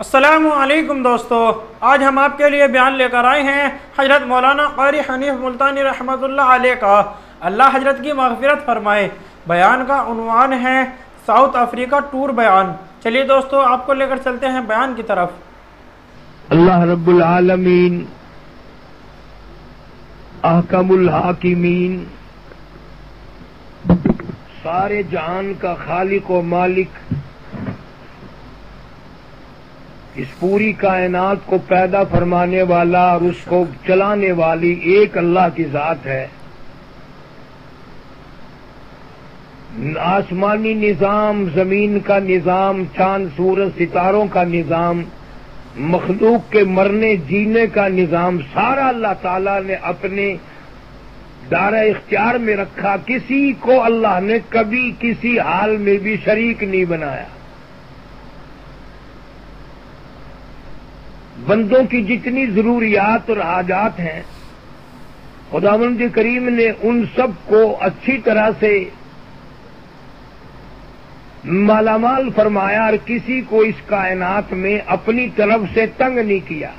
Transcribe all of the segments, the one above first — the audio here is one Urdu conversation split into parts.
السلام علیکم دوستو، آج ہم آپ کے لیے بیان لے کر آئے ہیں حضرت مولانا قاری حنیف ملتانی رحمۃ اللہ علیہ کا، اللہ حضرت کی مغفرت فرمائے۔ بیان کا عنوان ہے ساؤتھ افریقہ ٹور بیان۔ چلیے دوستو، آپ کو لے کر چلتے ہیں بیان کی طرف۔ اللہ رب العالمین احکم الحاکمین، سارے جہان کا خالق و مالک، اس پوری کائنات کو پیدا فرمانے والا اور اس کو چلانے والی ایک اللہ کی ذات ہے۔ آسمانی نظام، زمین کا نظام، چاند سورج ستاروں کا نظام، مخلوق کے مرنے جینے کا نظام، سارا اللہ تعالیٰ نے اپنے دائرہ اختیار میں رکھا۔ کسی کو اللہ نے کبھی کسی حال میں بھی شریک نہیں بنایا۔ بندوں کی جتنی ضروریات اور حاجات ہیں، خداوند کریم نے ان سب کو اچھی طرح سے مالا مال فرمایا اور کسی کو اس کائنات میں اپنی طرف سے تنگ نہیں کیا۔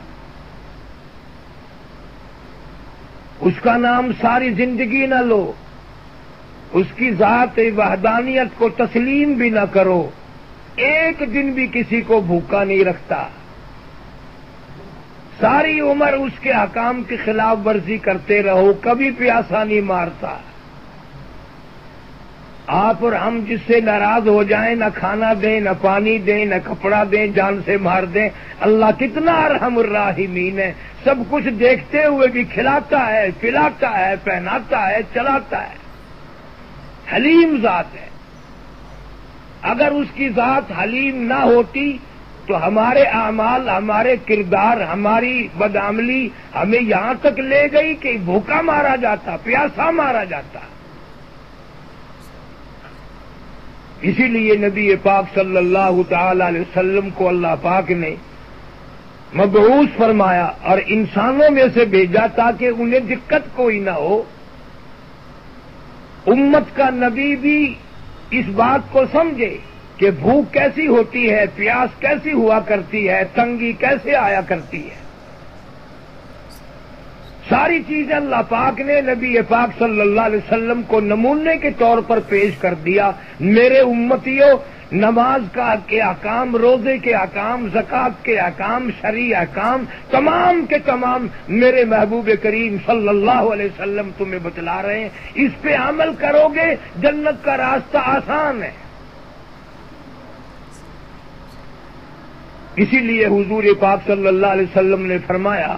اس کا نام ساری زندگی نہ لو، اس کی ذات وحدانیت کو تسلیم بھی نہ کرو، ایک دن بھی کسی کو بھوکا نہیں رکھتا، ساری عمر اس کے احکام کی خلاف ورزی کرتے رہو، کبھی پیاسا نہیں مارتا۔ آپ اور ہم جس سے ناراض ہو جائیں، نہ کھانا دیں، نہ پانی دیں، نہ کپڑا دیں، جان سے مار دیں، اللہ کتنا ارحم الراحمین ہے، سب کچھ دیکھتے ہوئے بھی کھلاتا ہے، پلاتا ہے، پہناتا ہے، چلاتا ہے، حلیم ذات ہے۔ اگر اس کی ذات حلیم نہ ہوتی تو ہمارے اعمال، ہمارے کردار، ہماری بدعملی ہمیں یہاں تک لے گئی کہ بھوکا مارا جاتا، پیاسا مارا جاتا۔ اسی لیے نبی پاک صلی اللہ تعالی علیہ وسلم کو اللہ پاک نے مبعوث فرمایا اور انسانوں میں سے بھیجا تاکہ انہیں دقت کوئی نہ ہو۔ امت کا نبی بھی اس بات کو سمجھے کہ بھوک کیسی ہوتی ہے، پیاس کیسی ہوا کرتی ہے، تنگی کیسے آیا کرتی ہے۔ ساری چیزیں اللہ پاک نے نبی پاک صلی اللہ علیہ وسلم کو نمونے کے طور پر پیش کر دیا۔ میرے امتیوں، نماز کے احکام، روزے کے احکام، زکوٰۃ کے احکام، شرعی احکام، تمام کے تمام میرے محبوب کریم صلی اللہ علیہ وسلم تمہیں بتلا رہے ہیں۔ اس پہ عمل کرو گے، جنت کا راستہ آسان ہے۔ اسی لیے حضور پاک صلی اللہ علیہ وسلم نے فرمایا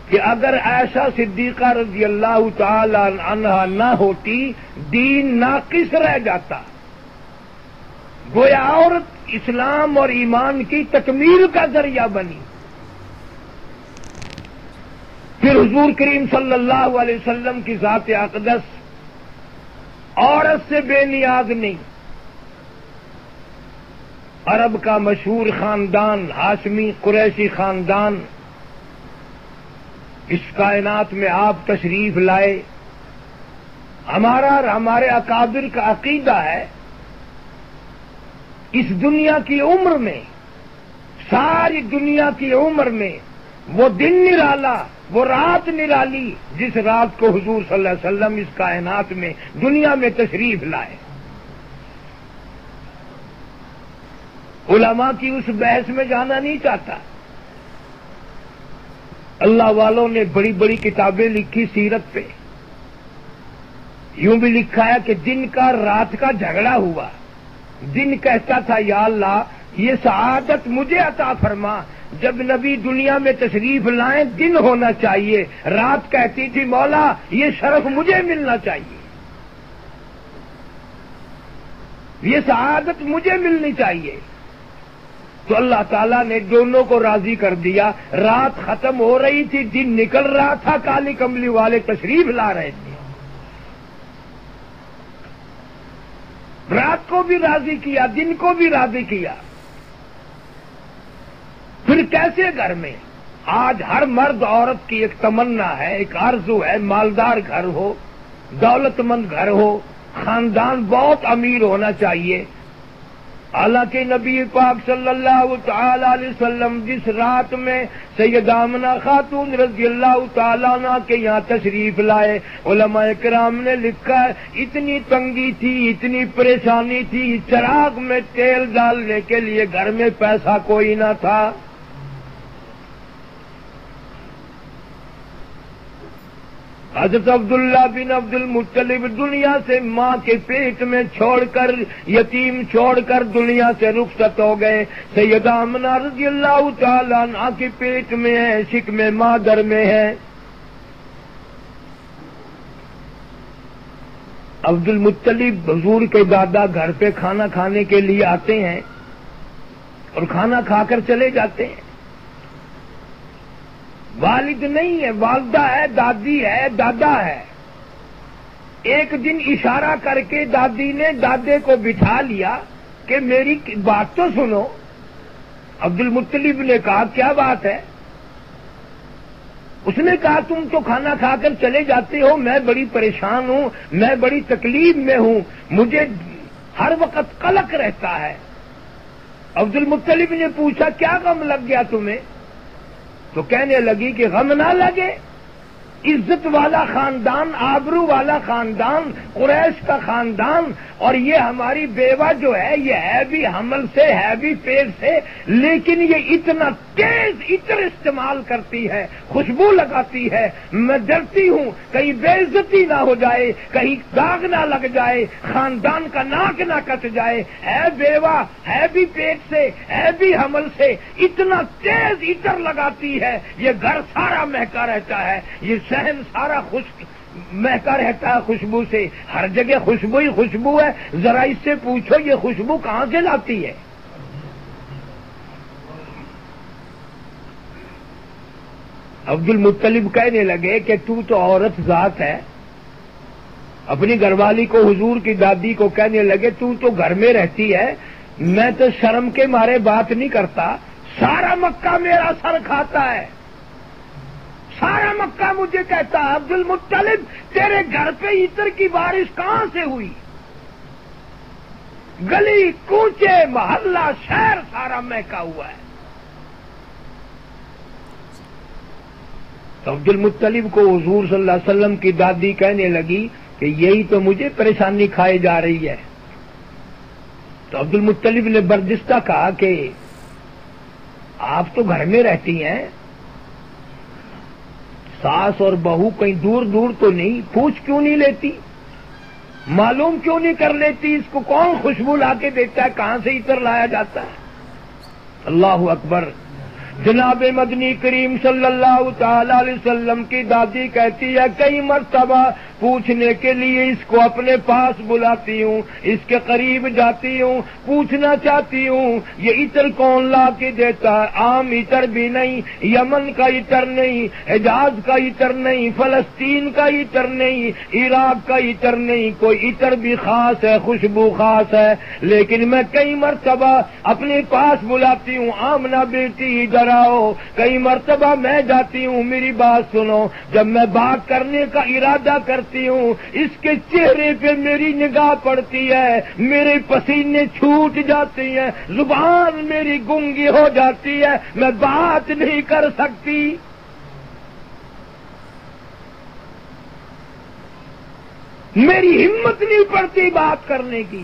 کہ اگر عائشہ صدیقہ رضی اللہ تعالی عنہا نہ ہوتی، دین ناقص رہ جاتا۔ گویا عورت اسلام اور ایمان کی تکمیل کا ذریعہ بنی۔ پھر حضور کریم صلی اللہ علیہ وسلم کی ذات اقدس عورت سے بے نیاز نہیں۔ عرب کا مشہور خاندان، ہاشمی قریشی خاندان، اس کائنات میں آپ تشریف لائے۔ ہمارا اور ہمارے اکابر کا عقیدہ ہے، اس دنیا کی عمر میں، ساری دنیا کی عمر میں وہ دن نرالا، وہ رات نرالی جس رات کو حضور صلی اللہ علیہ وسلم اس کائنات میں، دنیا میں تشریف لائے۔ علماء کی اس بحث میں جانا نہیں چاہتا۔ اللہ والوں نے بڑی بڑی کتابیں لکھی سیرت پہ، یوں بھی لکھا ہے کہ دن کا رات کا جھگڑا ہوا۔ دن کہتا تھا یا اللہ یہ سعادت مجھے عطا فرما، جب نبی دنیا میں تشریف لائیں دن ہونا چاہیے، رات کہتی تھی مولا یہ شرف مجھے ملنا چاہیے، یہ سعادت مجھے ملنی چاہیے۔ تو اللہ تعالیٰ نے دونوں کو راضی کر دیا۔ رات ختم ہو رہی تھی، دن نکل رہا تھا، کالی کملی والے تشریف لا رہے تھے۔ رات کو بھی راضی کیا، دن کو بھی راضی کیا۔ پھر کیسے گھر میں آج ہر مرد عورت کی ایک تمنا ہے، ایک آرزو ہے، مالدار گھر ہو، دولت مند گھر ہو، خاندان بہت امیر ہونا چاہیے، حالانکہ نبی پاک صلی اللہ تعالی علیہ وسلم جس رات میں سیدہ آمنہ خاتون رضی اللہ تعالیٰ عنہ کے یہاں تشریف لائے، علماء کرام نے لکھا ہے اتنی تنگی تھی، اتنی پریشانی تھی، چراغ میں تیل ڈالنے کے لیے گھر میں پیسہ کوئی نہ تھا۔ حضرت عبداللہ بن عبد المطلب دنیا سے ماں کے پیٹ میں چھوڑ کر، یتیم چھوڑ کر دنیا سے رخصت ہو گئے۔ سیدہ آمنہ رضی اللہ تعالیٰ عنہ کے پیٹ میں ہے، شکم مادر میں ہے۔ عبد المطلب حضور کے دادا گھر پہ کھانا کھانے کے لیے آتے ہیں اور کھانا کھا کر چلے جاتے ہیں۔ والد نہیں ہے، والدہ ہے، دادی ہے، دادا ہے۔ ایک دن اشارہ کر کے دادی نے دادے کو بٹھا لیا کہ میری بات تو سنو۔ عبد المطلب نے کہا کیا بات ہے؟ اس نے کہا تم تو کھانا کھا کر چلے جاتے ہو، میں بڑی پریشان ہوں، میں بڑی تکلیف میں ہوں، مجھے ہر وقت قلق رہتا ہے۔ عبد المطلب نے پوچھا کیا غم لگ گیا تمہیں؟ تو کہنے لگی کہ غم نہ لگے، عزت والا خاندان، آبرو والا خاندان، قریش کا خاندان، اور یہ ہماری بیوہ جو ہے یہ ہے بھی حمل سے، ہے بھی پیٹ سے، لیکن یہ اتنا تیز عطر استعمال کرتی ہے، خوشبو لگاتی ہے، میں ڈرتی ہوں کہیں بے عزتی نہ ہو جائے، کہیں داغ نہ لگ جائے، خاندان کا ناک نہ کٹ جائے، ہے بیوہ، ہے بھی پیٹ سے، ہے بھی حمل سے، اتنا تیز عطر لگاتی ہے، یہ گھر سارا مہکا رہتا ہے، یہ صحن سارا مہکا رہتا ہے خوشبو سے، ہر جگہ خوشبو ہی خوشبو ہے۔ ذرا اس سے پوچھو یہ خوشبو کہاں سے لاتی ہے؟ عبد المطلب کہنے لگے کہ تو عورت ذات ہے، اپنی گھر والی کو، حضور کی دادی کو کہنے لگے تو گھر میں رہتی ہے، میں تو شرم کے مارے بات نہیں کرتا، سارا مکہ میرا سر کھاتا ہے، سارا مکہ مجھے کہتا ہے عبد المطلب تیرے گھر پہ عطر کی بارش کہاں سے ہوئی؟ گلی کوچے محلہ شہر سارا مہکا ہوا ہے۔ تو عبد المطلب کو حضور صلی اللہ علیہ وسلم کی دادی کہنے لگی کہ یہی تو مجھے پریشانی کھائی جا رہی ہے۔ تو عبد المطلب نے بردستہ کہا کہ آپ تو گھر میں رہتی ہیں، ساس اور بہو کہیں دور دور تو نہیں، پوچھ کیوں نہیں لیتی، معلوم کیوں نہیں کر لیتی اس کو کون خوشبو لا کے دیتا ہے، کہاں سے عطر لایا جاتا ہے؟ اللہ اکبر۔ جناب مدنی کریم صلی اللہ تعالی علیہ وسلم کی دادی کہتی ہے کئی مرتبہ پوچھنے کے لیے اس کو اپنے پاس بلاتی ہوں، اس کے قریب جاتی ہوں، پوچھنا چاہتی ہوں یہ عطر کون لا کے دیتا ہے؟ عام عطر بھی نہیں، یمن کا عطر نہیں، حجاز کا عطر نہیں، فلسطین کا عطر نہیں، عراق کا عطر نہیں، کوئی عطر بھی خاص ہے، خوشبو خاص ہے، لیکن میں کئی مرتبہ اپنے پاس بلاتی ہوں، آمنہ بیٹی ادھر آؤ، کئی مرتبہ میں جاتی ہوں، میری بات سنو، جب میں بات کرنے کا ارادہ کرتی ہوں اس کے چہرے پہ میری نگاہ پڑتی ہے، میرے پسینے چھوٹ جاتے ہیں، زبان میری گنگی ہو جاتی ہے، میں بات نہیں کر سکتی۔ میری ہمت نہیں پڑتی بات کرنے کی،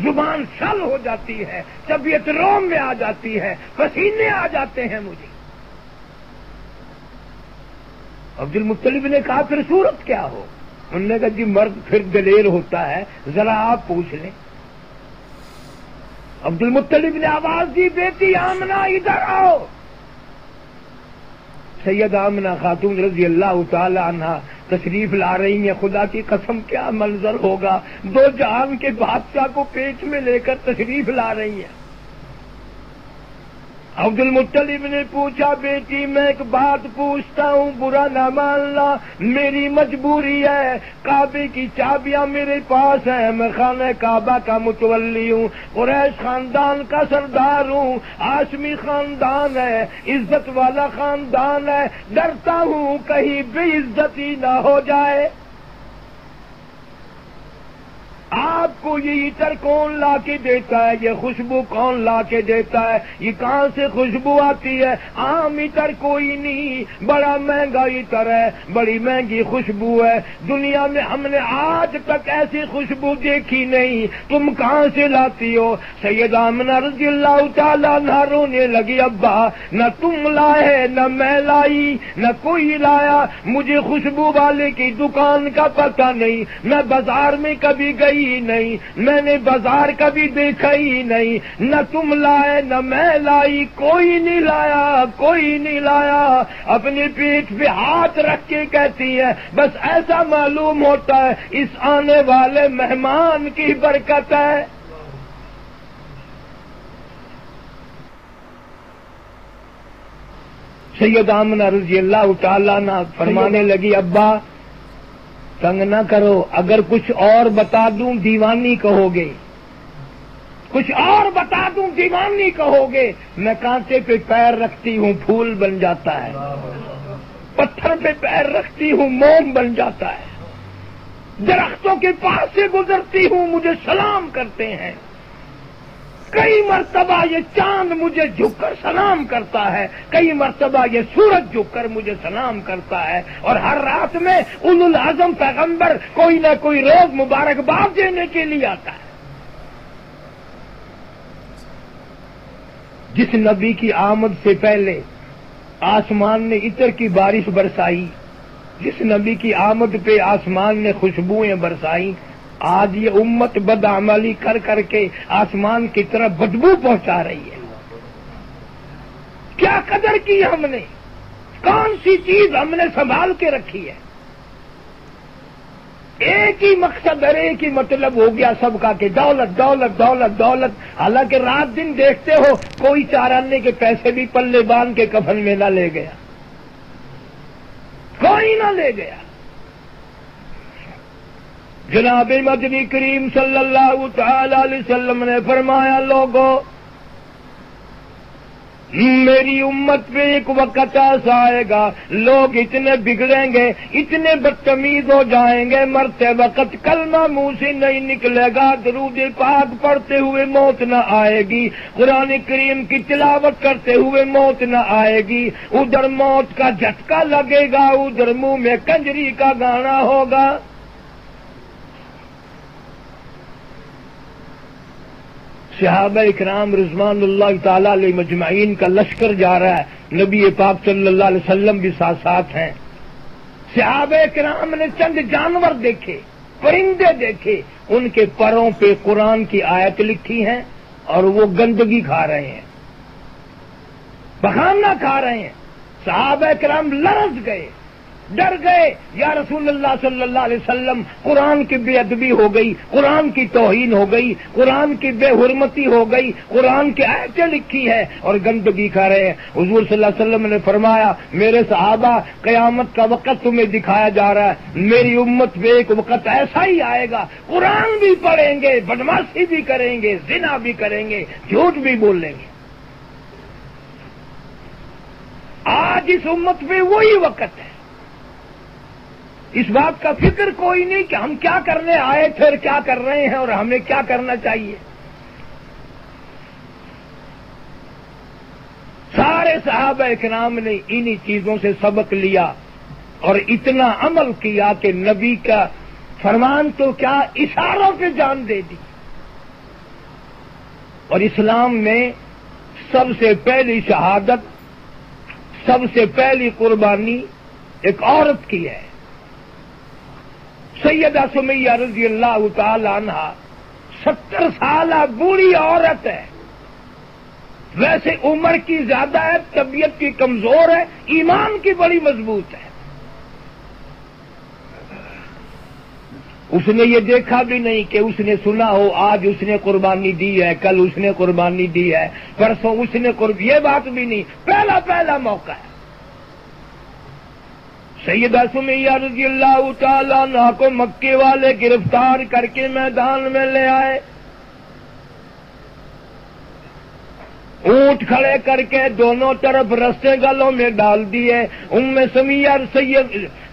زبان شل ہو جاتی ہے، طبیعت روم میں آ جاتی ہے، پسینے آ جاتے ہیں مجھے۔ عبد المطلب نے کہا پھر صورت کیا ہو؟ انہوں نے کہا جی مرد پھر دلیر ہوتا ہے، ذرا آپ پوچھ لیں۔ عبد المطلب نے آواز دی بیٹی آمنہ ادھر آؤ۔ سید آمنہ خاتون رضی اللہ تعالی عنہ تشریف لا رہی ہیں، خدا کی قسم کیا منظر ہوگا، دو جہان کے بادشاہ کو پیٹ میں لے کر تشریف لا رہی ہیں۔ عبد المطلب نے پوچھا بیٹی میں ایک بات پوچھتا ہوں، برا نہ ماننا، میری مجبوری ہے، کعبے کی چابیاں میرے پاس ہیں، میں خانہ کعبہ کا متولی ہوں، قریش خاندان کا سردار ہوں، ہاشمی خاندان ہے، عزت والا خاندان ہے، ڈرتا ہوں کہیں بے عزتی نہ ہو جائے۔ آپ کو یہ عطر کون لا کے دیتا ہے؟ یہ خوشبو کون لا کے دیتا ہے؟ یہ کہاں سے خوشبو آتی ہے؟ عام عطر کوئی نہیں، بڑا مہنگا عطر ہے، بڑی مہنگی خوشبو ہے، دنیا میں ہم نے آج تک ایسی خوشبو دیکھی نہیں، تم کہاں سے لاتی ہو؟ سیدہ آمنہ رضی اللہ تعالیٰ عنہا رونے لگی، ابا نہ تم لائے نہ میں لائی نہ کوئی لایا، مجھے خوشبو والے کی دکان کا پتہ نہیں، میں بازار میں کبھی گئی نہیں، میں نے بازار کبھی دیکھا ہی نہیں، نہ تم لائے نہ میں لائی، کوئی نہیں لایا، کوئی نہیں لایا۔ اپنی پیٹھ پہ ہاتھ رکھ کے کہتی ہے بس ایسا معلوم ہوتا ہے اس آنے والے مہمان کی برکت ہے۔ سید آمنہ رضی اللہ تعالیٰ عنہ فرمانے لگی، ابا تنگ نہ کرو، اگر کچھ اور بتا دوں دیوانی کہو گے، کچھ اور بتا دوں دیوانی کہو گے، میں کانٹے پہ پیر رکھتی ہوں پھول بن جاتا ہے، پتھر پہ پیر رکھتی ہوں موم بن جاتا ہے، درختوں کے پاس سے گزرتی ہوں مجھے سلام کرتے ہیں، کئی مرتبہ یہ چاند مجھے جھک کر سلام کرتا ہے، کئی مرتبہ یہ سورج جھک کر مجھے سلام کرتا ہے، اور ہر رات میں اولو العزم پیغمبر کوئی نہ کوئی روز مبارکباد دینے کے لیے آتا ہے۔ جس نبی کی آمد سے پہلے آسمان نے عطر کی بارش برسائی، جس نبی کی آمد پہ آسمان نے خوشبوئیں برسائی، آج یہ امت بدعملی کر کر کے آسمان کی طرف بدبو پہنچا رہی ہے۔ کیا قدر کی ہم نے، کون سی چیز ہم نے سنبھال کے رکھی ہے؟ ایک ہی مقصد اور ایک ہی مطلب ہو گیا سب کا کہ دولت دولت دولت دولت، حالانکہ رات دن دیکھتے ہو کوئی چارانے کے پیسے بھی پلے باندھ کے کفن میں نہ لے گیا، کوئی نہ لے گیا۔ جناب مدنی کریم صلی اللہ تعالی علیہ وسلم نے فرمایا، لوگوں میری امت پہ ایک وقت ایسا آئے گا لوگ اتنے بگڑیں گے، اتنے بدتمیز ہو جائیں گے، مرتے وقت کلمہ منہ سے نہیں نکلے گا، درود پاک پڑھتے ہوئے موت نہ آئے گی، قرآن کریم کی تلاوت کرتے ہوئے موت نہ آئے گی، ادھر موت کا جھٹکا لگے گا، ادھر منہ میں کنجری کا گانا ہوگا۔ صحابہ اکرام رضوان اللہ تعالی علیہ مجمعین کا لشکر جا رہا ہے، نبی پاک صلی اللہ علیہ وسلم بھی ساتھ ساتھ ہیں۔ صحابہ اکرام نے چند جانور دیکھے، پرندے دیکھے، ان کے پروں پہ قرآن کی آیت لکھی ہیں اور وہ گندگی کھا رہے ہیں، بخانہ کھا رہے ہیں۔ صحابہ اکرام لرز گئے، ڈر گئے، یا رسول اللہ صلی اللہ علیہ وسلم قرآن کی بے ادبی ہو گئی، قرآن کی توہین ہو گئی، قرآن کی بے حرمتی ہو گئی، قرآن کی آیتیں لکھی ہے اور گندگی کھا رہے ہیں۔ حضور صلی اللہ علیہ وسلم نے فرمایا، میرے صحابہ قیامت کا وقت تمہیں دکھایا جا رہا ہے، میری امت پہ ایک وقت ایسا ہی آئے گا، قرآن بھی پڑھیں گے، بدماشی بھی کریں گے، زنا بھی کریں گے، جھوٹ بھی بول لیں گے۔ آج اس امت پہ وہی وقت ہے، اس بات کا فکر کوئی نہیں کہ ہم کیا کرنے آئے تھے اور کیا کر رہے ہیں اور ہمیں کیا کرنا چاہیے۔ سارے صحابہ اکرام نے انہی چیزوں سے سبق لیا اور اتنا عمل کیا کہ نبی کا فرمان تو کیا اشاروں پہ جان دے دی۔ اور اسلام میں سب سے پہلی شہادت، سب سے پہلی قربانی ایک عورت کی ہے۔ سیدہ سمیہ رضی اللہ تعالی عنہ 70 سالہ بوڑھی عورت ہے، ویسے عمر کی زیادہ ہے، طبیعت کی کمزور ہے، ایمان کی بڑی مضبوط ہے۔ اس نے یہ دیکھا بھی نہیں کہ اس نے سنا ہو آج اس نے قربانی دی ہے، کل اس نے قربانی دی ہے، پرسوں اس نے یہ بات بھی نہیں، پہلا موقع ہے۔ سیدہ سمیہ رضی اللہ تعالیٰ عنہ کو مکے والے گرفتار کر کے میدان میں لے آئے، اونٹ کھڑے کر کے دونوں طرف رستے گلوں میں ڈال دیے۔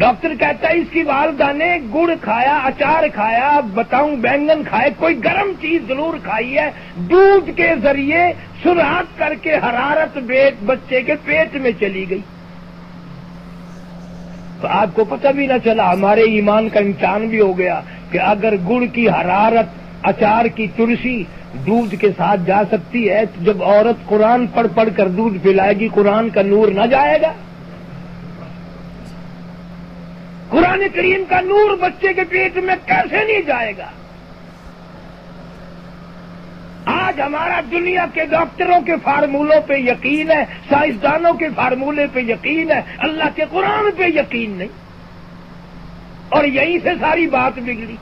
ڈاکٹر کہتا ہے اس کی والدہ نے گڑ کھایا، اچار کھایا، بتاؤں بینگن کھائے، کوئی گرم چیز ضرور کھائی ہے، دودھ کے ذریعے سرعت کر کے حرارت بچے کے پیٹ میں چلی گئی، تو آپ کو پتہ بھی نہ چلا۔ ہمارے ایمان کا امتحان بھی ہو گیا کہ اگر گڑ کی حرارت، اچار کی ترسی دودھ کے ساتھ جا سکتی ہے، تو جب عورت قرآن پڑھ پڑھ کر دودھ پلائے گی، قرآن کا نور نہ جائے گا؟ قرآن کریم کا نور بچے کے پیٹ میں کیسے نہیں جائے گا؟ آج ہمارا دنیا کے ڈاکٹروں کے فارمولوں پہ یقین ہے، سائنسدانوں کے فارمولے پہ یقین ہے، اللہ کے قرآن پہ یقین نہیں، اور یہیں سے ساری بات بگڑی۔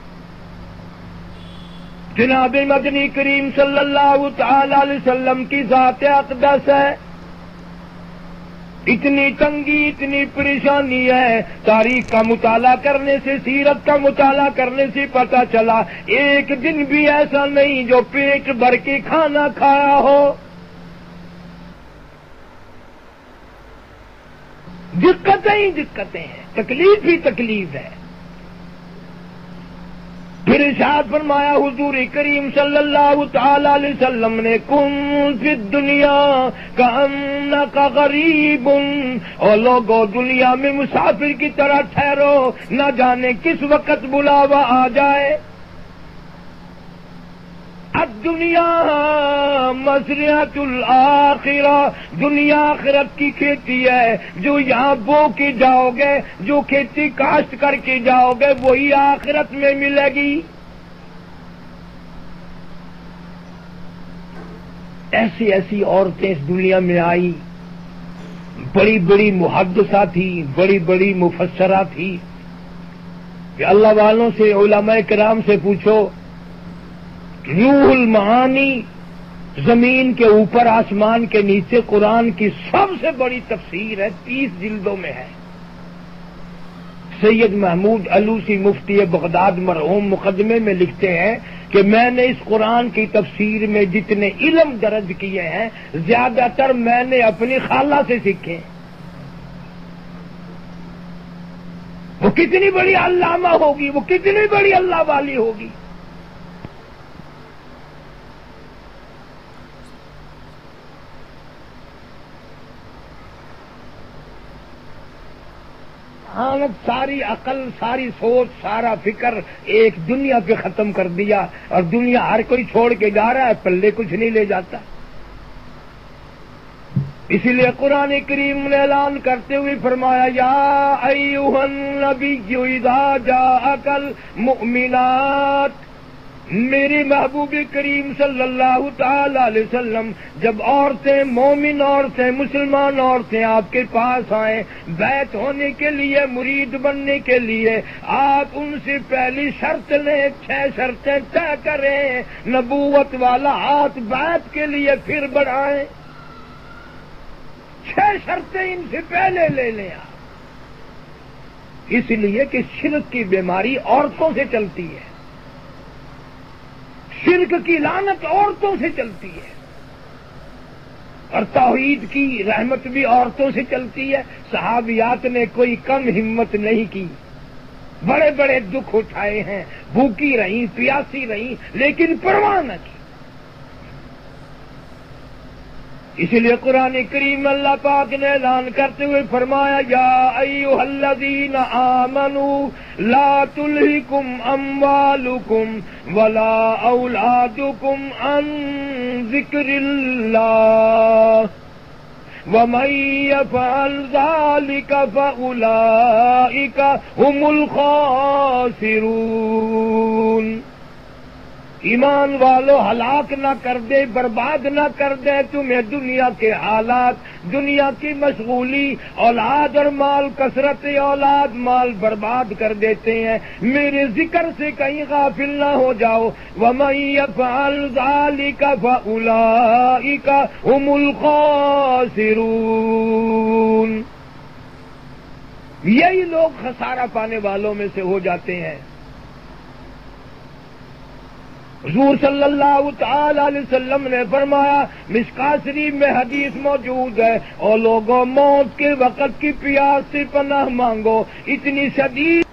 جناب مدنی کریم صلی اللہ تعالی علیہ وسلم کی ذات اقدس ہے، اتنی تنگی، اتنی پریشانی ہے، تاریخ کا مطالعہ کرنے سے، سیرت کا مطالعہ کرنے سے پتہ چلا ایک دن بھی ایسا نہیں جو پیٹ بھر کے کھانا کھایا ہو۔ دقتیں ہی دقتیں ہیں، تکلیف ہی تکلیف ہے۔ پھر ارشاد فرمایا حضور کریم صلی اللہ تعالی علیہ وسلم نے، کن فی الدنیا کأنک غریب، اور لوگوں دنیا میں مسافر کی طرح ٹھہرو، نہ جانے کس وقت بلاوا آ جائے۔ الدنیا مزرعۃ الآخرہ، دنیا آخرت کی کھیتی ہے، جو یہاں بو کے جاؤ گے، جو کھیتی کاشت کر کے جاؤ گے، وہی آخرت میں ملے گی۔ ایسی ایسی عورتیں اس دنیا میں آئی، بڑی بڑی محدثہ تھی، بڑی بڑی مفسرہ تھی، کہ اللہ والوں سے، علماء کرام سے پوچھو، روح المعانی زمین کے اوپر آسمان کے نیچے قرآن کی سب سے بڑی تفسیر ہے، 30 جلدوں میں ہے۔ سید محمود علوسی مفتی بغداد مرحوم مقدمے میں لکھتے ہیں کہ میں نے اس قرآن کی تفسیر میں جتنے علم درج کیے ہیں، زیادہ تر میں نے اپنی خالہ سے سیکھے۔ وہ کتنی بڑی علامہ ہوگی، وہ کتنی بڑی اللہ والی ہوگی۔ ساری عقل، ساری سوچ، سارا فکر ایک دنیا پہ ختم کر دیا، اور دنیا ہر کوئی چھوڑ کے جا رہا ہے، پلے کچھ نہیں لے جاتا۔ اسی لیے قرآن کریم نے اعلان کرتے ہوئے فرمایا، یا ایھا النبی اذا جاءک المؤمنات، میرے محبوب کریم صلی اللہ تعالی علیہ وسلم، جب عورتیں، مومن عورتیں، مسلمان عورتیں آپ کے پاس آئیں بیعت ہونے کے لیے، مرید بننے کے لیے، آپ ان سے پہلی شرط لیں، 6 شرطیں طے کریں، نبوت والا ہاتھ بیعت کے لیے پھر بڑھائیں، 6 شرطیں ان سے پہلے لے لیں آپ، اس لیے کہ شرک کی بیماری عورتوں سے چلتی ہے، شرک کی لعنت عورتوں سے چلتی ہے، اور توحید کی رحمت بھی عورتوں سے چلتی ہے۔ صحابیات نے کوئی کم ہمت نہیں کی، بڑے بڑے دکھ اٹھائے ہیں، بھوکی رہیں، پیاسی رہیں، لیکن پرواہ نہ کی۔ اسی لیے قرآن کریم اللہ پاک نے اعلان کرتے ہوئے فرمایا، یا ایھا الذین آمنوا لا تلہکم اموالکم ولا اولادکم عن ذکر اللہ ومن یفعل ذلک فاولئک هم الخاسرون۔ ایمان والو، ہلاک نہ کر دے، برباد نہ کر دے تمہیں دنیا کے حالات، دنیا کی مشغولی، اولاد اور مال، کثرت اولاد مال برباد کر دیتے ہیں، میرے ذکر سے کہیں غافل نہ ہو جاؤ۔ وَمَن يَفْعَلْ ذَلِكَ فَأُولَئِكَ هُمُ الْخَاسِرُونَ۔ یہی لوگ خسارہ پانے والوں میں سے ہو جاتے ہیں۔ حضور صلی اللہ تعالی علیہ وسلم نے فرمایا، مشکات شریف میں حدیث موجود ہے، اور لوگوں موت کے وقت کی پیاس سے پناہ مانگو، اتنی شدید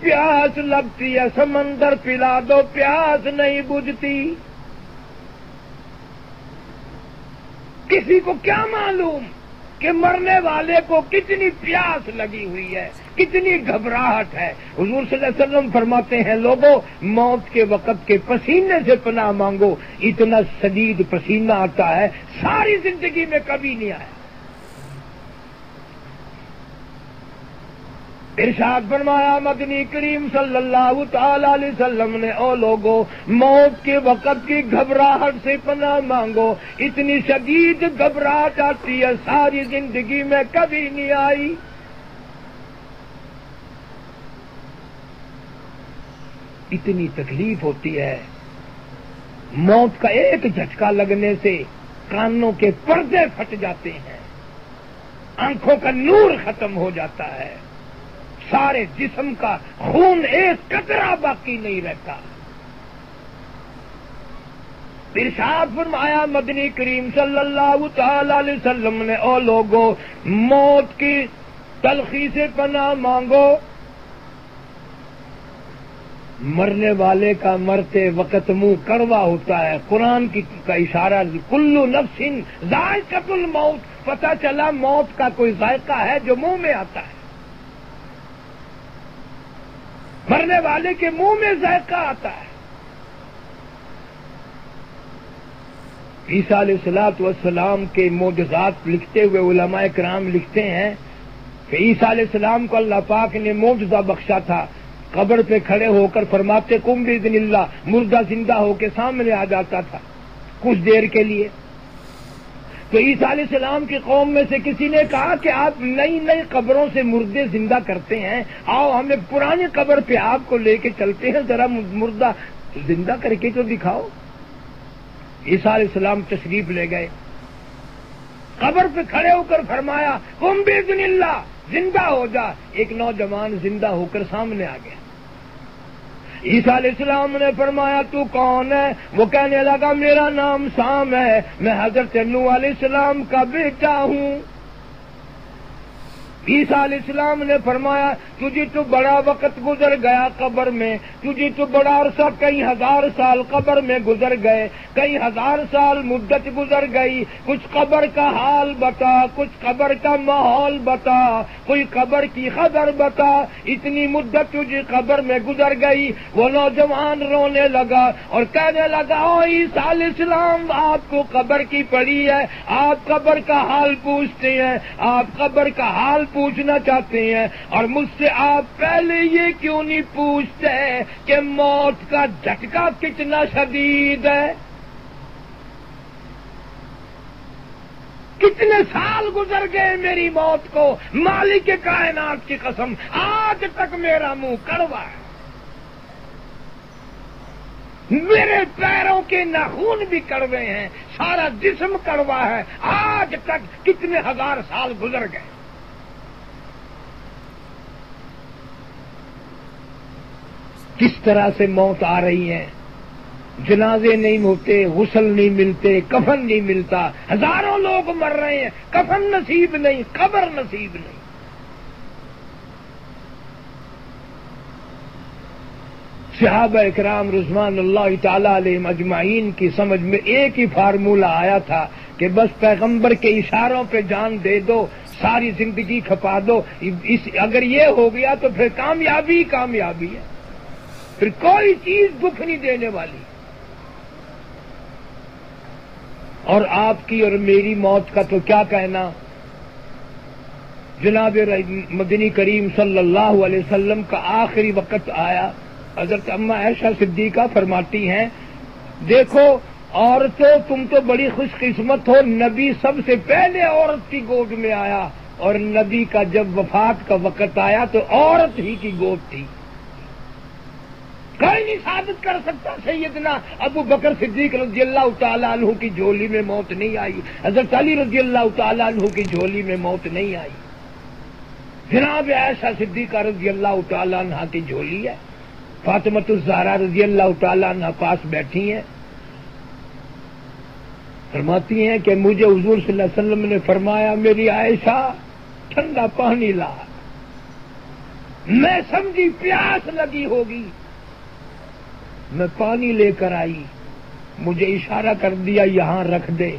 پیاس لگتی ہے سمندر پلا دو پیاس نہیں بجھتی۔ کسی کو کیا معلوم کہ مرنے والے کو کتنی پیاس لگی ہوئی ہے، کتنی گھبراہٹ ہے۔ حضور صلی اللہ علیہ وسلم فرماتے ہیں، لوگوں موت کے وقت کے پسینے سے پناہ مانگو، اتنا شدید پسینہ آتا ہے ساری زندگی میں کبھی نہیں آیا۔ ارشاد فرمایا مدنی کریم صلی اللہ تعالی علیہ وسلم نے، او لوگوں موت کے وقت کی گھبراہٹ سے پناہ مانگو، اتنی شدید گھبراہٹ آتی ہے ساری زندگی میں کبھی نہیں آئی۔ اتنی تکلیف ہوتی ہے، موت کا ایک جھٹکا لگنے سے کانوں کے پردے پھٹ جاتے ہیں، آنکھوں کا نور ختم ہو جاتا ہے، سارے جسم کا خون ایک قطرہ باقی نہیں رہتا۔ ارشاد فرمایا مدنی کریم صلی اللہ تعالی علیہ وسلم نے، او لوگوں موت کی تلخی سے پناہ مانگو، مرنے والے کا مرتے وقت منہ کڑوا ہوتا ہے۔ قرآن کا اشارہ، کل نفس ذائقۃ الموت، پتہ چلا موت کا کوئی ذائقہ ہے جو منہ میں آتا ہے، مرنے والے کے منہ میں ذائقہ آتا ہے۔ عیسیٰ علیہ السلام کے معجزات لکھتے ہوئے علماء کرام لکھتے ہیں کہ عیسیٰ علیہ السلام کو اللہ پاک نے معجزہ بخشا تھا، قبر پہ کھڑے ہو کر فرماتے قم باذن اللہ، مردہ زندہ ہو کے سامنے آ جاتا تھا کچھ دیر کے لیے۔ تو عیسیٰ علیہ السلام کی قوم میں سے کسی نے کہا کہ آپ نئی نئی قبروں سے مردے زندہ کرتے ہیں، آؤ ہمیں پرانی قبر پہ آپ کو لے کے چلتے ہیں، ذرا مردہ زندہ کر کے تو دکھاؤ۔ عیسیٰ علیہ السلام تشریف لے گئے، قبر پہ کھڑے ہو کر فرمایا قم باذن اللہ، زندہ ہو جا۔ ایک نوجوان زندہ ہو کر سامنے آ گیا۔ عیسیٰ علیہ السلام نے فرمایا تو کون ہے؟ وہ کہنے لگا میرا نام سام ہے، میں حضرت نوح علیہ السلام کا بیٹا ہوں۔ عیسیٰ علیہ السلام نے فرمایا تجھے تو بڑا وقت گزر گیا قبر میں، تجھے تو بڑا عرصہ کئی ہزار سال قبر میں گزر گئے، کئی ہزار سال مدت گزر گئی، کچھ قبر کا حال بتا، کچھ قبر کا ماحول بتا، کوئی قبر کی خبر بتا، اتنی مدت تجھے قبر میں گزر گئی۔ وہ نوجوان رونے لگا اور کہنے لگا او عیسیٰ علیہ السلام آپ کو قبر کی پڑی ہے، آپ قبر کا حال پوچھتے ہیں، آپ قبر کا حال پوچھنا چاہتے ہیں، اور مجھ سے آپ پہلے یہ کیوں نہیں پوچھتے کہ موت کا جھٹکا کتنا شدید ہے؟ کتنے سال گزر گئے میری موت کو، مالک کائنات کی قسم آج تک میرا منہ کڑوا ہے، میرے پیروں کے ناخن بھی کڑوے ہیں، سارا جسم کڑوا ہے، آج تک کتنے ہزار سال گزر گئے۔ کس طرح سے موت آ رہی ہے، جنازے نہیں ہوتے، غسل نہیں ملتے، کفن نہیں ملتا، ہزاروں لوگ مر رہے ہیں، کفن نصیب نہیں، قبر نصیب نہیں۔ صحابہ اکرام رضوان اللہ تعالی علیہم اجمعین کی سمجھ میں ایک ہی فارمولہ آیا تھا کہ بس پیغمبر کے اشاروں پہ جان دے دو، ساری زندگی کھپا دو، اگر یہ ہو گیا تو پھر کامیابی کامیابی ہے، پھر کوئی چیز دکھ نہیں دینے والی۔ اور آپ کی اور میری موت کا تو کیا کہنا، جناب مدنی کریم صلی اللہ علیہ وسلم کا آخری وقت آیا، حضرت اماں عائشہ صدیقہ فرماتی ہیں دیکھو عورتوں تم تو بڑی خوش قسمت ہو، نبی سب سے پہلے عورت کی گود میں آیا، اور نبی کا جب وفات کا وقت آیا تو عورت ہی کی گود تھی۔ کوئی نہیں ثابت کر سکتا سیدنا ابو بکر صدیق رضی اللہ تعالیٰ عنہ کی جھولی میں موت نہیں آئی، حضرت علی رضی اللہ تعالیٰ عنہ کی جھولی میں موت نہیں آئی، جناب عائشہ صدیقہ رضی اللہ تعالیٰ عنہ کی جھولی ہے۔ فاطمۃ الزہرا رضی اللہ تعالیٰ عنہ پاس بیٹھی ہیں، فرماتی ہیں کہ مجھے حضور صلی اللہ علیہ وسلم نے فرمایا میری عائشہ ٹھنڈا پانی لا، میں سمجھی پیاس لگی ہوگی، میں پانی لے کر آئی، مجھے اشارہ کر دیا یہاں رکھ دے،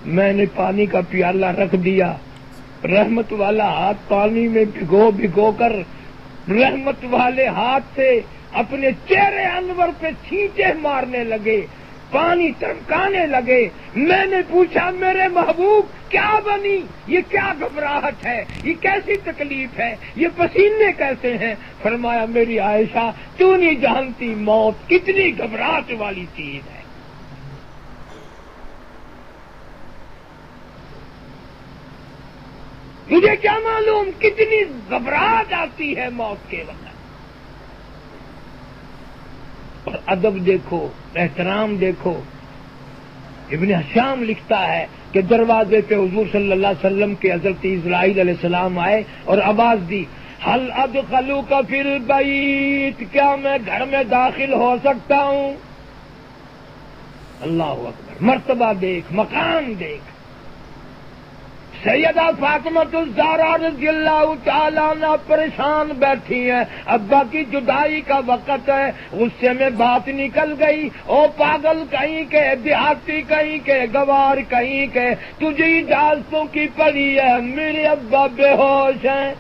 میں نے پانی کا پیالہ رکھ دیا، رحمت والا ہاتھ پانی میں بھگو کر رحمت والے ہاتھ سے اپنے چہرے انور پہ چھینٹے مارنے لگے، پانی ٹرکانے لگے۔ میں نے پوچھا میرے محبوب کیا بنی، یہ کیا گھبراہٹ ہے، یہ کیسی تکلیف ہے، یہ پسینے کیسے ہیں؟ فرمایا میری عائشہ تو نہیں جانتی موت کتنی گھبراہٹ والی چیز ہے۔ مجھے کیا معلوم کتنی گھبراہٹ آتی ہے موت کے وقت۔ اور ادب دیکھو، احترام دیکھو۔ ابن حشام لکھتا ہے کہ دروازے پہ حضور صلی اللہ علیہ وسلم کے حضرت اسرائیل علیہ السلام آئے اور آواز دی، حل ادخلوک فی البیت، کیا میں گھر میں داخل ہو سکتا ہوں؟ اللہ اکبر، مرتبہ دیکھ، مقام دیکھ۔ سیدہ فاطمہ الزہرا رضی اللہ تعالیٰ عنہ پریشان بیٹھی ہیں، ابا کی جدائی کا وقت ہے، غصے میں بات نکل گئی، او پاگل کہیں کے، دیہاتی کہیں کے، گوار کہیں کے، تجھے اجازتوں کی پڑی ہے، میرے ابا بے ہوش ہیں۔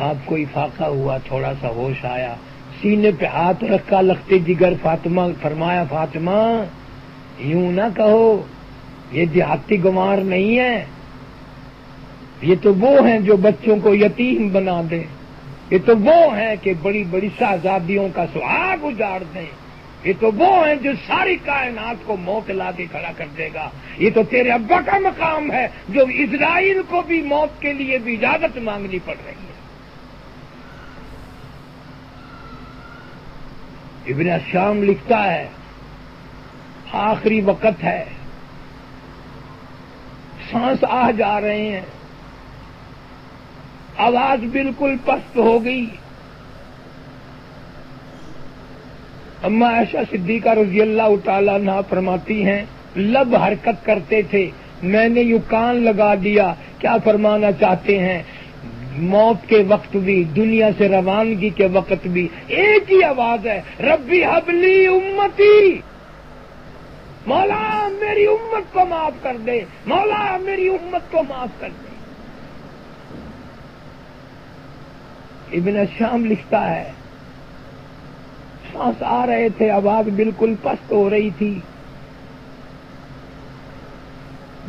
آپ کو افاقہ ہوا، تھوڑا سا ہوش آیا، سینے پہ ہاتھ رکھا، لختے جگر فاطمہ، فرمایا فاطمہ یوں نہ کہو، یہ دیہاتی گنوار نہیں ہے، یہ تو وہ ہیں جو بچوں کو یتیم بنا دیں، یہ تو وہ ہیں کہ بڑی بڑی شہزادیوں کا سہاگ اجاڑ دیں، یہ تو وہ ہیں جو ساری کائنات کو موت لا کے کھڑا کر دے گا۔ یہ تو تیرے ابا کا مقام ہے جو اسرائیل کو بھی موت کے لیے بھی اجازت مانگنی پڑ رہی ہے۔ ابن حشام لکھتا ہے آخری وقت ہے، سانس آ جا رہے ہیں، آواز بالکل پست ہو گئی۔ اما عائشہ صدیقہ رضی اللہ تعالیٰ عنہا فرماتی ہیں لب حرکت کرتے تھے، میں نے یوں کان لگا دیا، کیا فرمانا چاہتے ہیں؟ موت کے وقت بھی، دنیا سے روانگی کے وقت بھی ایک ہی آواز ہے، ربی حبلی امتی، مولا میری امت کو معاف کر دے، مولا میری امت کو معاف کر دے۔ ابن الشام لکھتا ہے سانس آ رہے تھے، آواز بالکل پست ہو رہی تھی،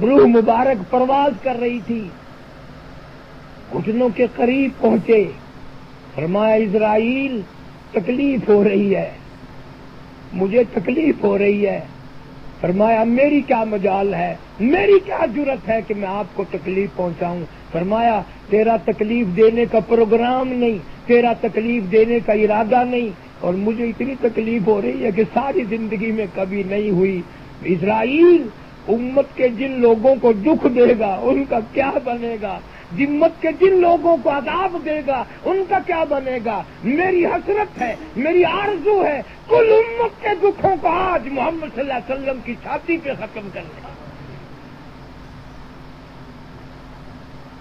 روح مبارک پرواز کر رہی تھی، گھٹنوں کے قریب پہنچے، فرمایا اسرائیل تکلیف ہو رہی ہے، مجھے تکلیف ہو رہی ہے۔ فرمایا میری کیا مجال ہے، میری کیا جرت ہے کہ میں آپ کو تکلیف پہنچاؤں؟ فرمایا تیرا تکلیف دینے کا پروگرام نہیں، تیرا تکلیف دینے کا ارادہ نہیں، اور مجھے اتنی تکلیف ہو رہی ہے کہ ساری زندگی میں کبھی نہیں ہوئی۔ اسرائیل امت کے جن لوگوں کو دکھ دے گا ان کا کیا بنے گا، جمت کے جن لوگوں کو عذاب دے گا ان کا کیا بنے گا؟ میری حسرت ہے، میری آرزو ہے کل امت کے دکھوں کو آج محمد صلی اللہ علیہ وسلم کی چھاتی پہ ختم کرنا۔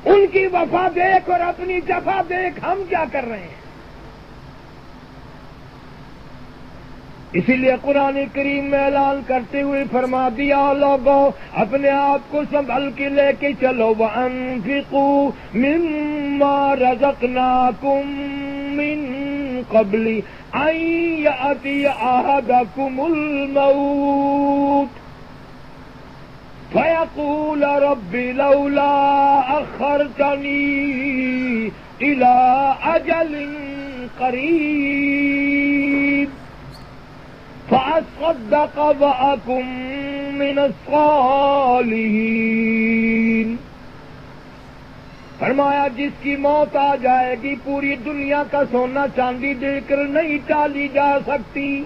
ان کی وفا دیکھ اور اپنی جفا دیکھ ہم کیا کر رہے ہیں؟ اسی لیے قرآن کریم میں اعلان کرتے ہوئے فرما دیا لوگوں اپنے آپ کو سنبھل کے لے کے چلو، وَأَنفِقُوا مِمَّا رَزَقْنَاكُم مِّن قَبْلِ أَن يَأْتِيَ أَحَدَكُمُ الْمَوْتُ فَيَقُولَ رَبِّ لَوْلَا أَخَّرْتَنِي إِلَىٰ أَجَلٍ قَرِيبٍ فَأَصَّدَّقَ وَأَكُن مِّنَ الصَّالِحِينَ۔ فرمایا جس کی موت آ جائے گی پوری دنیا کا سونا چاندی دے کر نہیں ٹالی جا سکتی،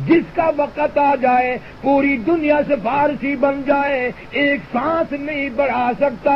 جس کا وقت آ جائے پوری دنیا سے فارسی بن جائے ایک سانس نہیں بڑھا سکتا،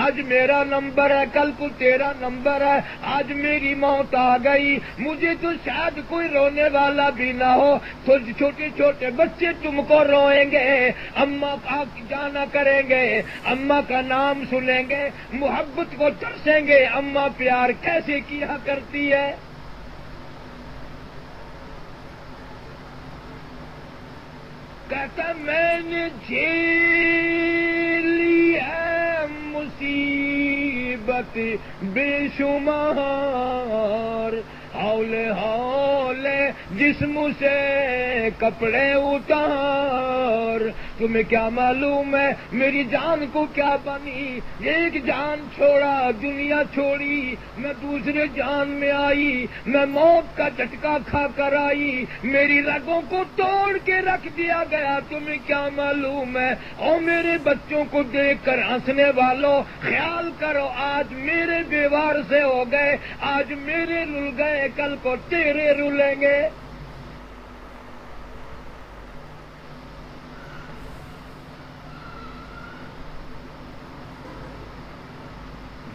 آج میرا نمبر ہے، کل کو تیرا نمبر ہے، آج میری موت آ گئی، مجھے تو شاید کوئی رونے والا بھی نہ ہو، تو چھوٹے چھوٹے بچے تم کو روئیں گے، اماں آپ جانا کریں گے، اماں کا نام سنیں گے، محبت کو ترسیں گے، اماں پیار کیسے کیا کرتی ہے۔ کہتا میں نے جھیلی ہے مصیبت بے شمار، ہولے ہولے جسم سے کپڑے اتار، تمہیں کیا معلوم ہے میری جان کو کیا بنی، ایک جان چھوڑا دنیا چھوڑی، میں دوسرے جان میں آئی، میں موت کا جھٹکا کھا کر آئی، میری رگوں کو توڑ کے رکھ دیا گیا، تمہیں کیا معلوم ہے۔ اور میرے بچوں کو دیکھ کر ہنسنے والوں، خیال کرو آج میرے بیوار سے ہو گئے، آج میرے رل گئے، کل کو تیرے رلیں گے۔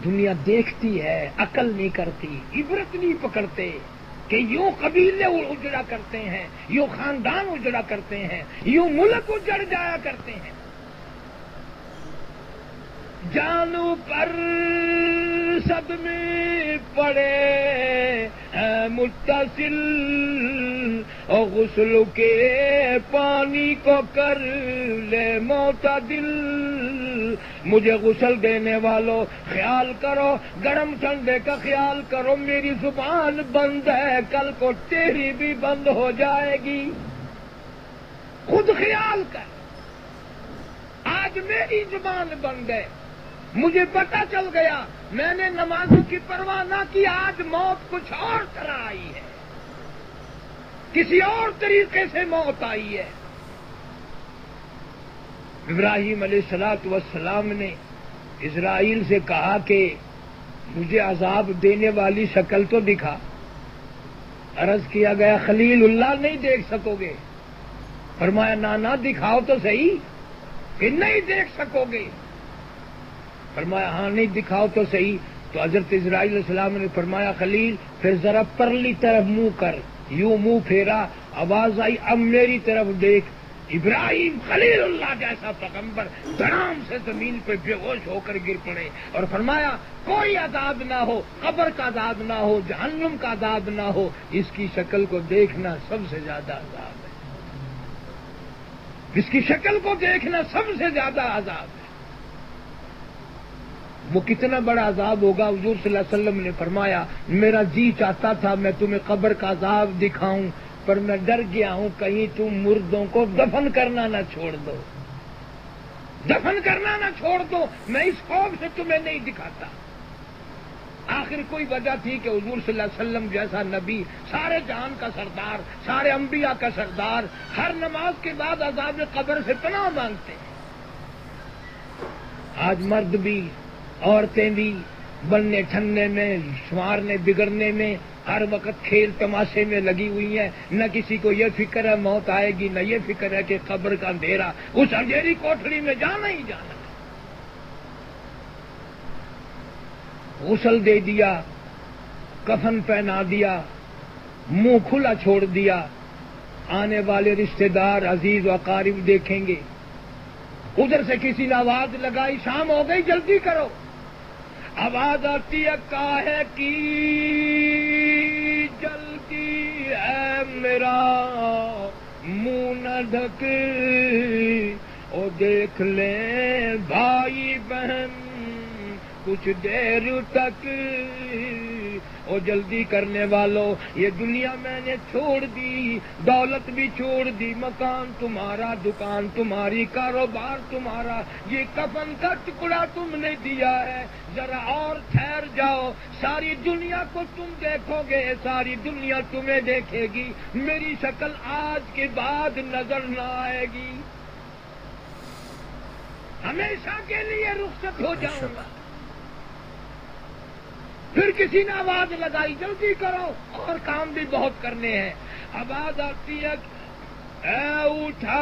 دنیا دیکھتی ہے، عقل نہیں کرتی، عبرت نہیں پکڑتے کہ یوں قبیلے اجڑا کرتے ہیں، یوں خاندان اجڑا کرتے ہیں، یوں ملک اجڑ جایا کرتے ہیں۔ جانو پر صدمے پڑے ہیں متصل، اور غسل کے پانی کو کر لے معتدل، مجھے غسل دینے والوں خیال کرو، گرم ٹھنڈے کا خیال کرو، میری زبان بند ہے، کل کو تیری بھی بند ہو جائے گی، خود خیال کر۔ آج میری زبان بند ہے، مجھے پتہ چل گیا، میں نے نمازوں کی پرواہ نہ کی، آج موت کچھ اور طرح آئی ہے، کسی اور طریقے سے موت آئی ہے۔ ابراہیم علیہ السلام نے اسرائیل سے کہا کہ مجھے عذاب دینے والی شکل تو دکھا۔ عرض کیا گیا خلیل اللہ نہیں دیکھ سکو گے، فرمایا نانا دکھاؤ تو صحیح، کہ نہیں دیکھ سکو گے، فرمایا ہاں نہیں دکھاؤ تو صحیح۔ تو حضرت اسرائیل علیہ السلام نے فرمایا خلیل پھر ذرا پرلی طرف منہ کر، یوں منہ پھیرا، آواز آئی اب میری طرف دیکھ۔ ابراہیم خلیل اللہ جیسا پیغمبر دھڑام سے زمین پہ بے ہوش ہو کر گر پڑے اور فرمایا کوئی عذاب نہ ہو، قبر کا عذاب نہ ہو، جہنم کا عذاب نہ ہو، اس کی شکل کو دیکھنا سب سے زیادہ عذاب ہے، اس کی شکل کو دیکھنا سب سے زیادہ عذاب ہے۔ وہ کتنا بڑا عذاب ہوگا، حضور صلی اللہ علیہ وسلم نے فرمایا میرا جی چاہتا تھا میں تمہیں قبر کا عذاب دکھاؤں، پر میں ڈر گیا ہوں کہیں تم مردوں کو دفن کرنا نہ چھوڑ دو، دفن کرنا نہ چھوڑ دو، میں اس خوف سے تمہیں نہیں دکھاتا۔ آخر کوئی وجہ تھی کہ حضور صلی اللہ علیہ وسلم جیسا نبی، سارے جہان کا سردار، سارے انبیاء کا سردار، ہر نماز کے بعد عذاب قبر سے پناہ مانگتے ہیں۔ آج مرد بھی عورتیں بھی بننے ٹھننے میں، شمارنے بگڑنے میں، ہر وقت کھیل تماشے میں لگی ہوئی ہیں، نہ کسی کو یہ فکر ہے موت آئے گی، نہ یہ فکر ہے کہ قبر کا اندھیرا، اس اندھیری کوٹھڑی میں جانا ہی جانا۔ غسل دے دیا، کفن پہنا دیا، منہ کھلا چھوڑ دیا، آنے والے رشتہ دار عزیز و اقارب دیکھیں گے، ادھر سے کسی نے آواز لگائی شام ہو گئی جلدی کرو، آواز آتی ہے کاہے کی جلدی ہے میرا منہ نہ ڈھک، او دیکھ لیں بھائی بہن کچھ دیر تک، او جلدی کرنے والوں یہ دنیا میں نے چھوڑ دی، دولت بھی چھوڑ دی، مکان تمہارا، دکان تمہاری، کاروبار تمہارا، یہ کفن کا ٹکڑا تم نے دیا ہے، ذرا اور ٹھہر جاؤ، ساری دنیا کو تم دیکھو گے، ساری دنیا تمہیں دیکھے گی، میری شکل آج کے بعد نظر نہ آئے گی، ہمیشہ کے لیے رخصت ہو جاؤں گا۔ پھر کسی نے آواز لگائی جلدی کرو اور کام بھی بہت کرنے ہیں، آواز آتی ہے اے اٹھانے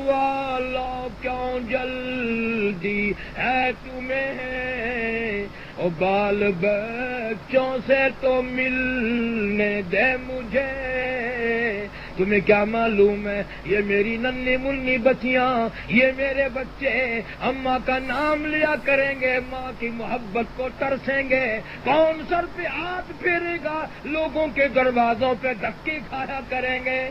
والا کیوں جلدی دی ہے تمہیں، او بال بچوں سے تو ملنے دے مجھے، تمہیں کیا معلوم ہے یہ میری ننھی منی بچیاں، یہ میرے بچے اماں کا نام لیا کریں گے، ماں کی محبت کو ترسیں گے، کون سر پہ ہاتھ پھیرے گا، لوگوں کے دروازوں پہ دھکے کھایا کریں گے۔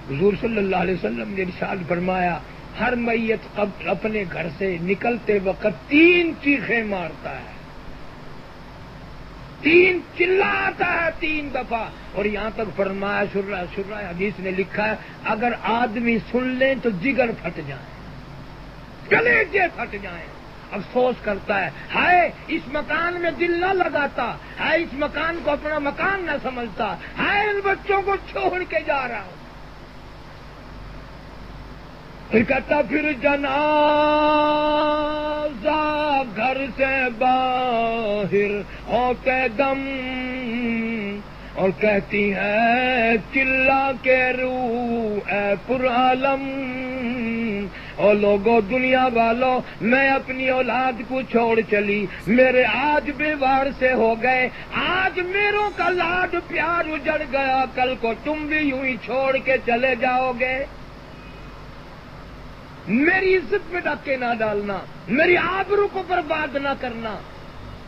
حضور صلی اللہ علیہ وسلم نے ارشاد فرمایا ہر میت قبر اپنے گھر سے نکلتے وقت 3 چیخیں مارتا ہے، 3 چلاتا ہے 3 دفعہ، اور یہاں تک فرمایا شرح حدیث نے لکھا ہے اگر آدمی سن لیں تو جگر پھٹ جائیں، کلیجے پھٹ جائیں، افسوس کرتا ہے ہائے اس مکان میں دل نہ لگاتا، ہائے اس مکان کو اپنا مکان نہ سمجھتا، ہائے ان بچوں کو چھوڑ کے جا رہا ہوں۔ پھر کہتا پھر جنازہ گھر سے باہر ہوتے دم، اور کہتی ہے چلا کے روح اے پر عالم، اور لوگوں دنیا والوں میں اپنی اولاد کو چھوڑ چلی، میرے آج بے وار سے ہو گئے، آج میروں کا لاڈ پیار اجڑ گیا، کل کو تم بھی یوں ہی چھوڑ کے چلے جاؤ گے۔ میری عزت میں ڈاکے نہ ڈالنا، میری آبرو کو برباد نہ کرنا،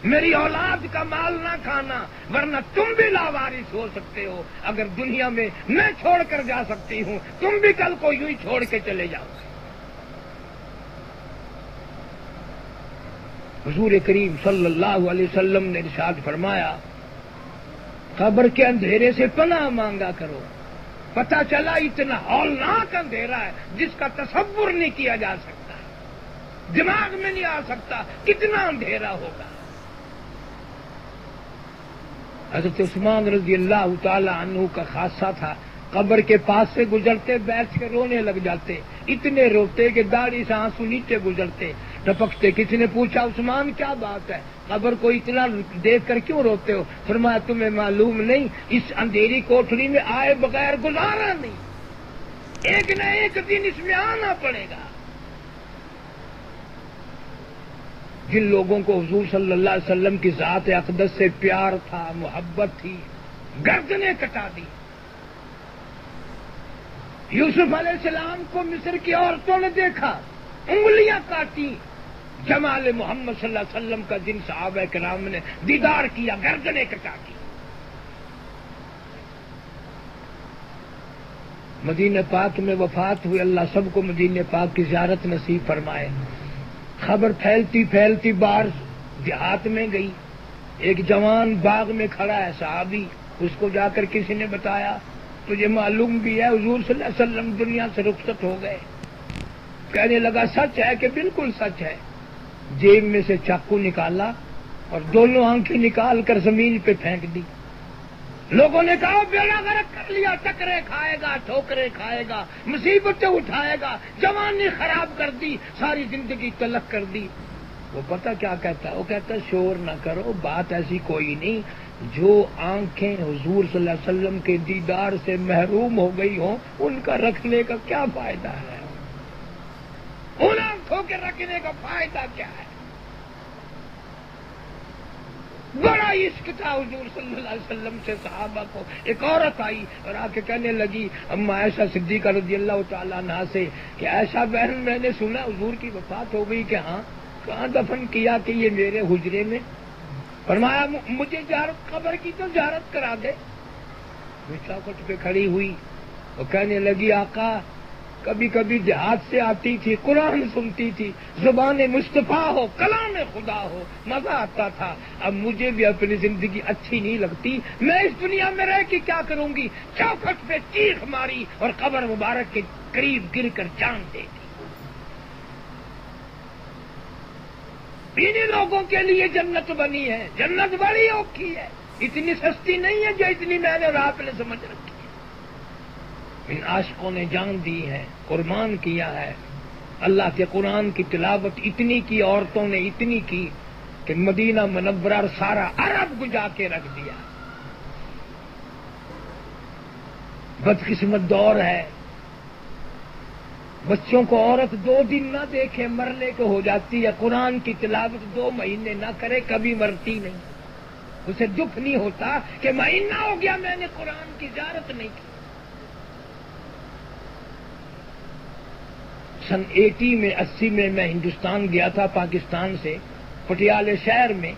میری اولاد کا مال نہ کھانا، ورنہ تم بھی لاوارث ہو سکتے ہو، اگر دنیا میں میں چھوڑ کر جا سکتی ہوں تم بھی کل کو یوں ہی چھوڑ کے چلے جاؤ گے۔ حضور کریم صلی اللہ علیہ وسلم نے ارشاد فرمایا قبر کے اندھیرے سے پناہ مانگا کرو، پتہ چلا اتنا ہولناک اندھیرا ہے جس کا تصور نہیں کیا جا سکتا، دماغ میں نہیں آ سکتا کتنا اندھیرا ہوگا۔ حضرت عثمان رضی اللہ تعالی عنہ کا خاصہ تھا، قبر کے پاس سے گزرتے بیٹھ کے رونے لگ جاتے، اتنے روتے کہ داڑھی سے آنسو نیچے گزرتے ٹپکتے۔ کسی نے پوچھا عثمان کیا بات ہے، قبر کو اتنا دیکھ کر کیوں روتے ہو؟ فرمایا تمہیں معلوم نہیں اس اندھیری کوٹھری میں آئے بغیر گزارا نہیں، ایک نہ ایک دن اس میں آنا پڑے گا۔ جن لوگوں کو حضور صلی اللہ علیہ وسلم کی ذات اقدس سے پیار تھا، محبت تھی، گردنیں کٹا دی۔ یوسف علیہ السلام کو مصر کی عورتوں نے دیکھا، انگلیاں کاٹی، جمال محمد صلی اللہ علیہ وسلم کا جن صحابہ کرام نے دیدار کیا گردنیں کٹا دی۔ مدینہ پاک میں وفات ہوئی، اللہ سب کو مدینہ پاک کی زیارت نصیب فرمائے۔ خبر پھیلتی پھیلتی باہر دیہات میں گئی، ایک جوان باغ میں کھڑا ہے صحابی، اس کو جا کر کسی نے بتایا تجھے معلوم بھی ہے حضور صلی اللہ علیہ وسلم دنیا سے رخصت ہو گئے؟ کہنے لگا سچ ہے کہ بالکل سچ ہے۔ جیب میں سے چاقو نکالا اور دونوں آنکھیں نکال کر زمین پہ پھینک دی۔ لوگوں نے کہا بیڑا غرق کر لیا، ٹکرے کھائے گا، ٹھوکرے کھائے گا، مصیبتیں اٹھائے گا، جوانی خراب کر دی، ساری زندگی تلخ کر دی۔ وہ پتہ کیا کہتا ہے؟ وہ کہتا ہے شور نہ کرو، بات ایسی کوئی نہیں، جو آنکھیں حضور صلی اللہ علیہ وسلم کے دیدار سے محروم ہو گئی ہوں ان کا رکھنے کا کیا فائدہ ہے؟ ان آنکھوں کے رکھنے کا فائدہ کیا ہے؟ بڑا عشق تھا حضور صلی اللہ علیہ وسلم سے صحابہ کو۔ ایک عورت آئی اور آ کے کہنے لگی اما عائشہ صدیقہ رضی اللہ تعالیٰ عنہا سے کہ عائشہ بہن میں نے سنا حضور کی وفات ہو گئی، کہ ہاں کہاں دفن کیا؟ کہ یہ میرے حجرے میں۔ فرمایا مجھے زیارت قبر کی تو زیارت کرا دے۔ وہ چوکھٹ پہ کھڑی ہوئی، وہ کہنے لگی آقا کبھی کبھی دیہات سے آتی تھی، قرآن سنتی تھی، زبان مصطفیٰ ہو، کلام خدا ہو، مزہ آتا تھا، اب مجھے بھی اپنی زندگی اچھی نہیں لگتی، میں اس دنیا میں رہ کے کیا کروں گی؟ چوکھٹ پہ چیخ ماری اور قبر مبارک کے قریب گر کر جان دے دی۔ انہی لوگوں کے لیے جنت بنی ہے، جنت بڑی اوکھی ہے، اتنی سستی نہیں ہے جو اتنی میں نے اور آپ نے سمجھ رکھی ہے۔ ان عاشقوں نے جان دی ہے، قربان کیا ہے، اللہ کے قرآن کی تلاوت اتنی کی، عورتوں نے اتنی کی کہ مدینہ منورہ سارا عرب گجا کے رکھ دیا۔ بدقسمت دور ہے، بچوں کو عورت 2 دن نہ دیکھے مرنے کو ہو جاتی ہے، قرآن کی تلاوت 2 مہینے نہ کرے کبھی مرتی نہیں، اسے دکھ نہیں ہوتا کہ مہینہ ہو گیا میں نے قرآن کی زیارت نہیں کی۔ سن 80 میں میں ہندوستان گیا تھا پاکستان سے، پٹیالے شہر میں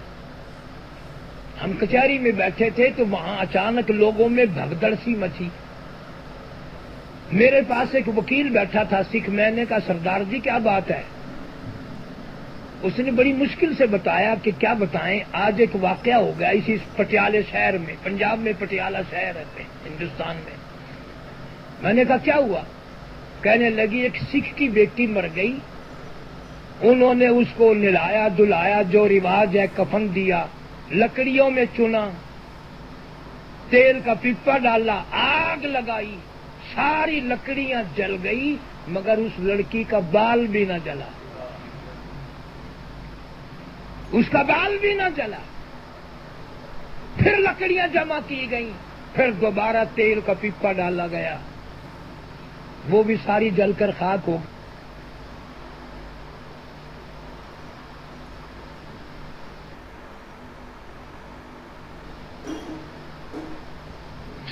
ہم کچہری میں بیٹھے تھے تو وہاں اچانک لوگوں میں بھگدڑ سی مچی۔ میرے پاس ایک وکیل بیٹھا تھا سکھ، میں نے کہا سردار جی کیا بات ہے؟ اس نے بڑی مشکل سے بتایا کہ کیا بتائیں، آج ایک واقعہ ہو گیا اسی پٹیالے شہر میں، پنجاب میں پٹیالہ شہر ہے ہندوستان میں۔ میں نے کہا کیا ہوا؟ کہنے لگی ایک سکھ کی بیٹی مر گئی، انہوں نے اس کو نہلایا دھلایا، جو رواج ہے کفن دیا، لکڑیوں میں چنا، تیل کا پپا ڈالا، آگ لگائی، ساری لکڑیاں جل گئی مگر اس لڑکی کا بال بھی نہ جلا، اس کا بال بھی نہ جلا۔ پھر لکڑیاں جمع کی گئیں، پھر دوبارہ تیل کا پپا ڈالا گیا، وہ بھی ساری جل کر خاک ہو گئی۔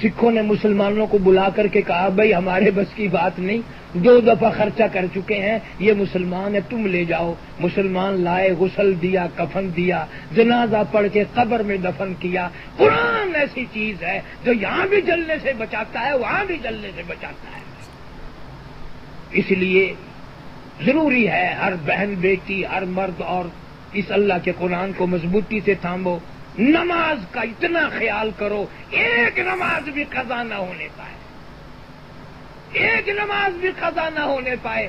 سکھوں نے مسلمانوں کو بلا کر کے کہا بھائی ہمارے بس کی بات نہیں، 2 دفعہ خرچہ کر چکے ہیں، یہ مسلمان ہے تم لے جاؤ۔ مسلمان لائے، غسل دیا، کفن دیا، جنازہ پڑھ کے قبر میں دفن کیا۔ قرآن ایسی چیز ہے جو یہاں بھی جلنے سے بچاتا ہے، وہاں بھی جلنے سے بچاتا ہے۔ اس لیے ضروری ہے ہر بہن بیٹی، ہر مرد اور اس اللہ کے قرآن کو مضبوطی سے تھامو۔ نماز کا اتنا خیال کرو، ایک نماز بھی قضا نہ ہونے پائے، ایک نماز بھی قضا نہ ہونے پائے۔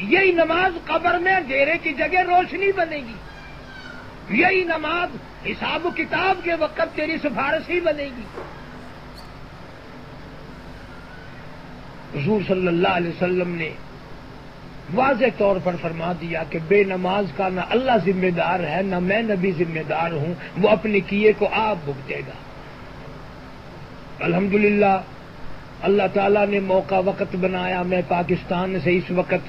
یہی نماز قبر میں اندھیرے کی جگہ روشنی بنے گی، یہی نماز حساب و کتاب کے وقت تیری سفارشی بنے گی۔ حضور صلی اللہ علیہ وسلم نے واضح طور پر فرما دیا کہ بے نماز کا نہ اللہ ذمہ دار ہے نہ میں نبی ذمہ دار ہوں، وہ اپنے کیے کو آپ بھگتے گا۔ الحمدللہ اللہ تعالیٰ نے موقع وقت بنایا، میں پاکستان سے اس وقت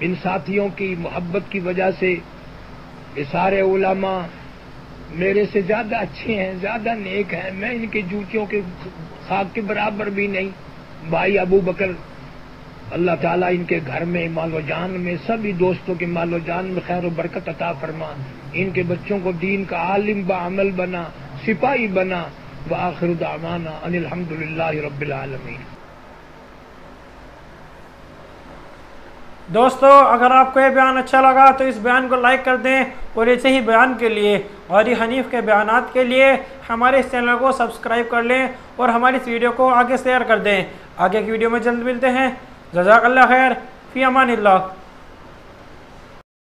ان ساتھیوں کی محبت کی وجہ سے یہ سارے علماء میرے سے زیادہ اچھے ہیں، زیادہ نیک ہیں، میں ان کے جوتیوں کے خاک کے برابر بھی نہیں۔ بھائی ابو بکر اللہ تعالیٰ ان کے گھر میں مال و جان میں سبھی دوستوں کے مال و جان میں خیر و برکت عطا فرما، ان کے بچوں کو دین کا عالم بعمل بنا، سپاہی بنا۔ وآخر دعوانا ان الحمدللہ رب العالمین۔ دوستو اگر آپ کو یہ بیان اچھا لگا تو اس بیان کو لائک کر دیں، اور ایسے ہی بیان کے لیے قاری حنیف کے بیانات کے لیے ہمارے اس چینل کو سبسکرائب کر لیں اور ہماری اس ویڈیو کو آگے شیئر کر دیں۔ آگے کی ویڈیو میں جلد ملتے ہیں۔ جزاک اللہ خیر، فی امان اللہ۔